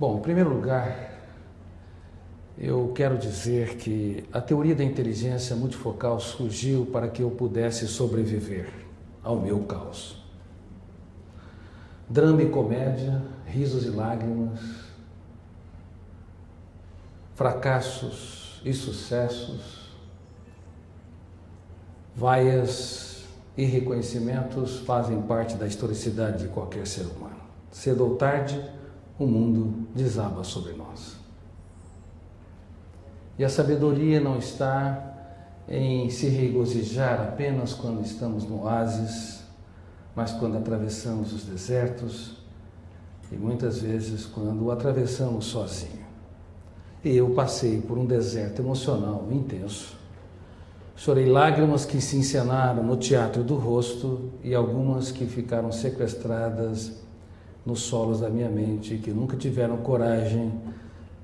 Bom, em primeiro lugar, eu quero dizer que a teoria da inteligência multifocal surgiu para que eu pudesse sobreviver ao meu caos. Drama e comédia, risos e lágrimas, fracassos e sucessos, vaias e reconhecimentos fazem parte da historicidade de qualquer ser humano. Cedo ou tarde, o mundo desaba sobre nós. E a sabedoria não está em se regozijar apenas quando estamos no oásis, mas quando atravessamos os desertos e muitas vezes quando o atravessamos sozinho. E eu passei por um deserto emocional intenso. Chorei lágrimas que se encenaram no teatro do rosto e algumas que ficaram sequestradas nos solos da minha mente, que nunca tiveram coragem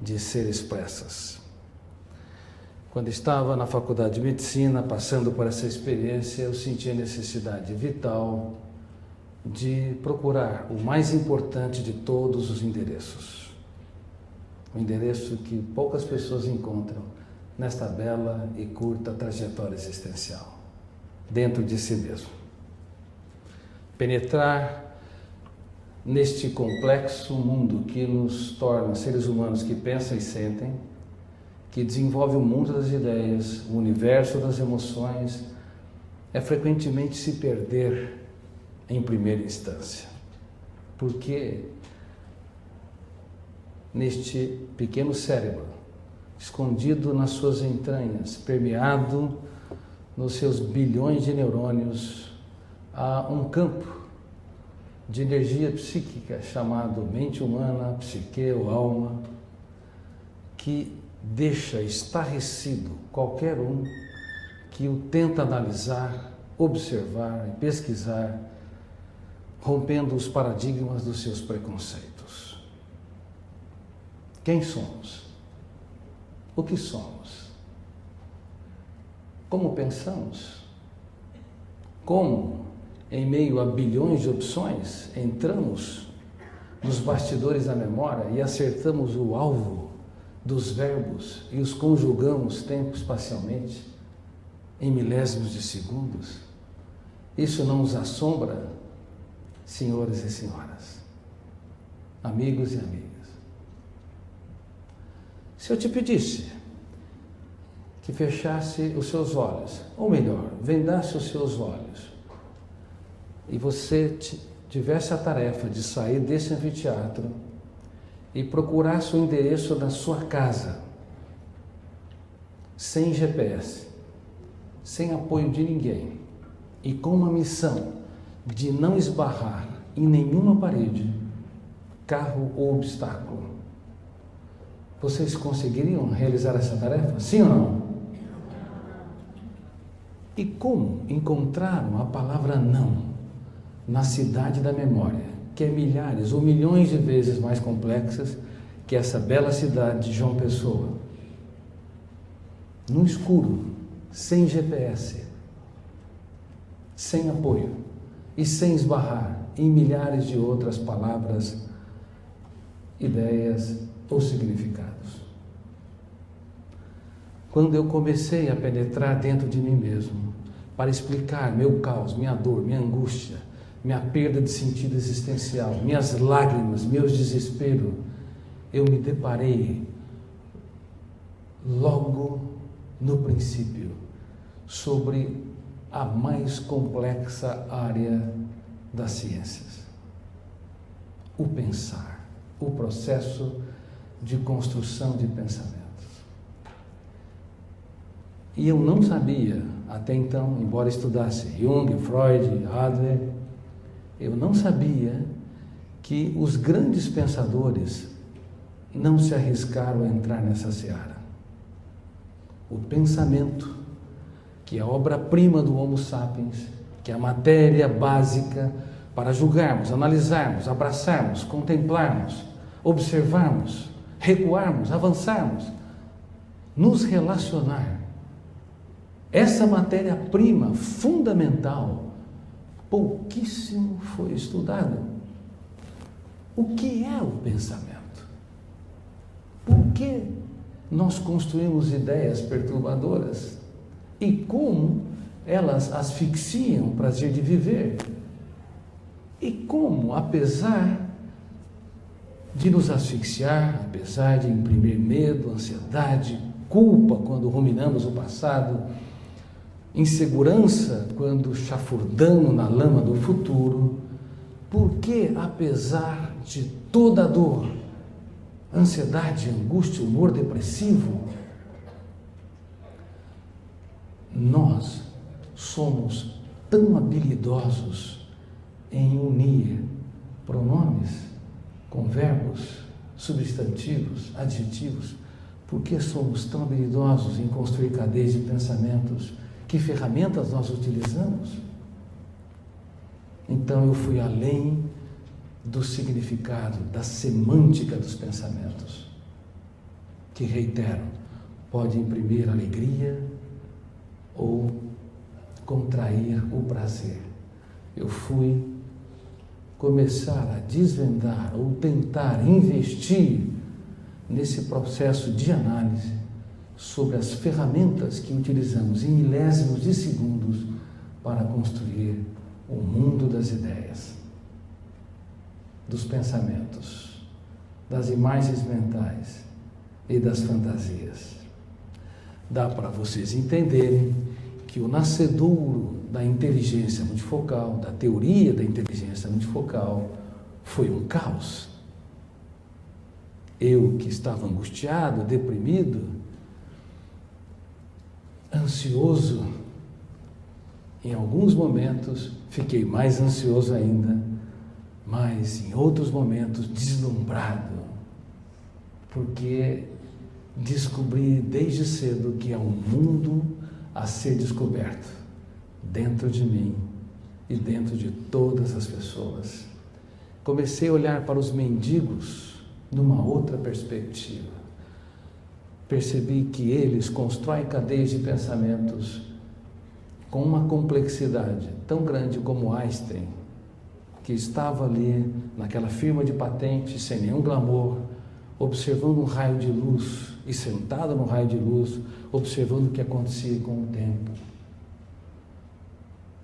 de ser expressas. Quando estava na faculdade de medicina, passando por essa experiência, eu senti a necessidade vital de procurar o mais importante de todos os endereços. O endereço que poucas pessoas encontram nesta bela e curta trajetória existencial, dentro de si mesmo. Penetrar neste complexo mundo que nos torna seres humanos que pensam e sentem, que desenvolve o mundo das ideias, o universo das emoções, é frequentemente se perder em primeira instância. Porque neste pequeno cérebro, escondido nas suas entranhas, permeado nos seus bilhões de neurônios, há um campo de energia psíquica chamado mente humana, psique ou alma, que deixa estarrecido qualquer um que o tenta analisar, observar e pesquisar, rompendo os paradigmas dos seus preconceitos. Quem somos? O que somos? Como pensamos? Como, em meio a bilhões de opções, entramos nos bastidores da memória e acertamos o alvo dos verbos e os conjugamos tempo-espacialmente em milésimos de segundos? Isso não nos assombra, senhores e senhoras, amigos e amigas? Se eu te pedisse que fechasse os seus olhos, ou melhor, vendasse os seus olhos, e você tivesse a tarefa de sair desse anfiteatro e procurasse o endereço da sua casa, sem GPS, sem apoio de ninguém, e com uma missão de não esbarrar em nenhuma parede, carro ou obstáculo, vocês conseguiriam realizar essa tarefa? Sim ou não? E como encontraram a palavra não na cidade da memória, que é milhares ou milhões de vezes mais complexas que essa bela cidade de João Pessoa? No escuro, sem GPS, sem apoio e sem esbarrar em milhares de outras palavras, ideias ou significados. Quando eu comecei a penetrar dentro de mim mesmo para explicar meu caos, minha dor, minha angústia, minha perda de sentido existencial, minhas lágrimas, meu desespero, eu me deparei logo no princípio sobre a mais complexa área das ciências: o pensar, o processo de construção de pensamentos. E eu não sabia, até então, embora estudasse Jung, Freud, Adler, eu não sabia que os grandes pensadores não se arriscaram a entrar nessa seara. O pensamento, que é a obra-prima do Homo sapiens, que é a matéria básica para julgarmos, analisarmos, abraçarmos, contemplarmos, observarmos, recuarmos, avançarmos, nos relacionar. Essa matéria-prima fundamental pouquíssimo foi estudado. O que é o pensamento? que nós construímos ideias perturbadoras e como elas asfixiam o prazer de viver. E como, apesar de nos asfixiar, apesar de imprimir medo, ansiedade, culpa quando ruminamos o passado, insegurança quando chafurdamos na lama do futuro, porque apesar de toda a dor, ansiedade, angústia, humor depressivo, nós somos tão habilidosos em unir pronomes com verbos, substantivos, adjetivos, porque somos tão habilidosos em construir cadeias de pensamentos. Que ferramentas nós utilizamos? Então eu fui além do significado, da semântica dos pensamentos, que, reitero, pode imprimir alegria ou contrair o prazer. Eu fui começar a desvendar ou tentar investir nesse processo de análise sobre as ferramentas que utilizamos em milésimos de segundos para construir o mundo das ideias, dos pensamentos, das imagens mentais e das fantasias. Dá para vocês entenderem que o nascedouro da inteligência multifocal, da teoria da inteligência multifocal, foi um caos. Eu, que estava angustiado, deprimido, ansioso, em alguns momentos fiquei mais ansioso ainda, mas em outros momentos deslumbrado, porque descobri desde cedo que há um mundo a ser descoberto dentro de mim e dentro de todas as pessoas. Comecei a olhar para os mendigos numa outra perspectiva. Percebi que eles constroem cadeias de pensamentos com uma complexidade tão grande como Einstein, que estava ali naquela firma de patentes sem nenhum glamour, observando um raio de luz e sentado no raio de luz, observando o que acontecia com o tempo.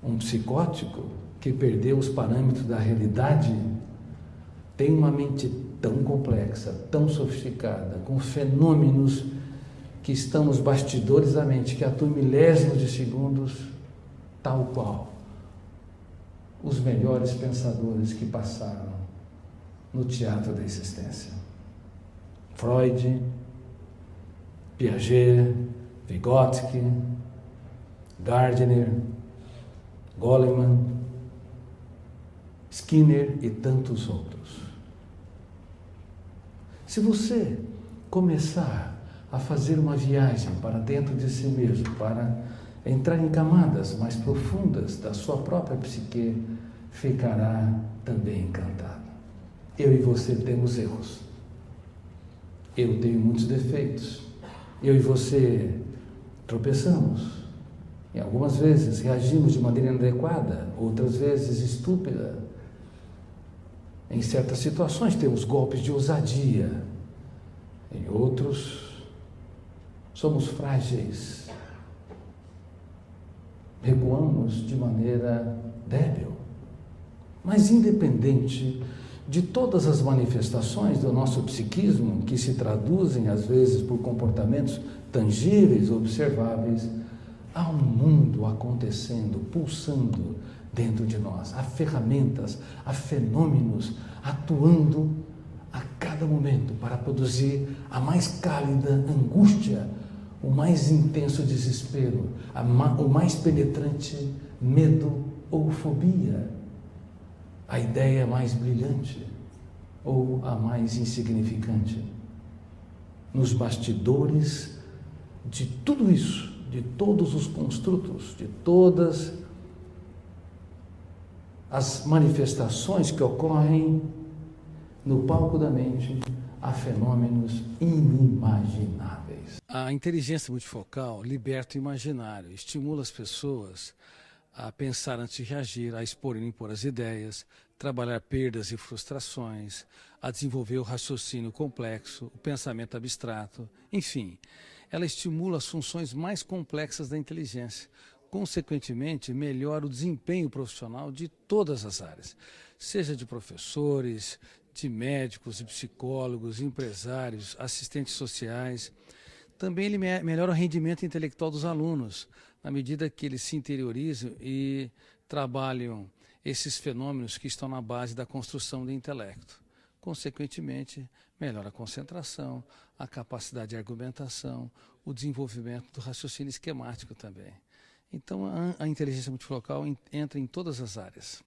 Um psicótico que perdeu os parâmetros da realidade tem uma mente tão complexa, tão sofisticada, com fenômenos que estão nos bastidores da mente, que atuam milésimos de segundos, tal qual os melhores pensadores que passaram no teatro da existência. Freud, Piaget, Vygotsky, Gardner, Goleman, Skinner e tantos outros. Se você começar a fazer uma viagem para dentro de si mesmo, para entrar em camadas mais profundas da sua própria psique, ficará também encantado. Eu e você temos erros. Eu tenho muitos defeitos. Eu e você tropeçamos. E algumas vezes reagimos de maneira inadequada, outras vezes estúpida. Em certas situações temos golpes de ousadia. Em outros, somos frágeis. Recuamos de maneira débil. Mas independente de todas as manifestações do nosso psiquismo, que se traduzem às vezes por comportamentos tangíveis, observáveis, há um mundo acontecendo, pulsando dentro de nós. Há ferramentas, há fenômenos atuando a cada momento para produzir a mais cálida angústia, o mais intenso desespero, o mais penetrante medo ou fobia, a ideia mais brilhante ou a mais insignificante. Nos bastidores de tudo isso, de todos os construtos, de todas as manifestações que ocorrem no palco da mente, há fenômenos inimagináveis. A inteligência multifocal liberta o imaginário, estimula as pessoas a pensar antes de reagir, a expor e impor as ideias, trabalhar perdas e frustrações, a desenvolver o raciocínio complexo, o pensamento abstrato, enfim, ela estimula as funções mais complexas da inteligência. Consequentemente, melhora o desempenho profissional de todas as áreas, seja de professores, de médicos, de psicólogos, empresários, assistentes sociais. Também ele melhora o rendimento intelectual dos alunos, na medida que eles se interiorizam e trabalham esses fenômenos que estão na base da construção do intelecto. Consequentemente, melhora a concentração, a capacidade de argumentação, o desenvolvimento do raciocínio esquemático também. Então, a inteligência multifocal entra em todas as áreas.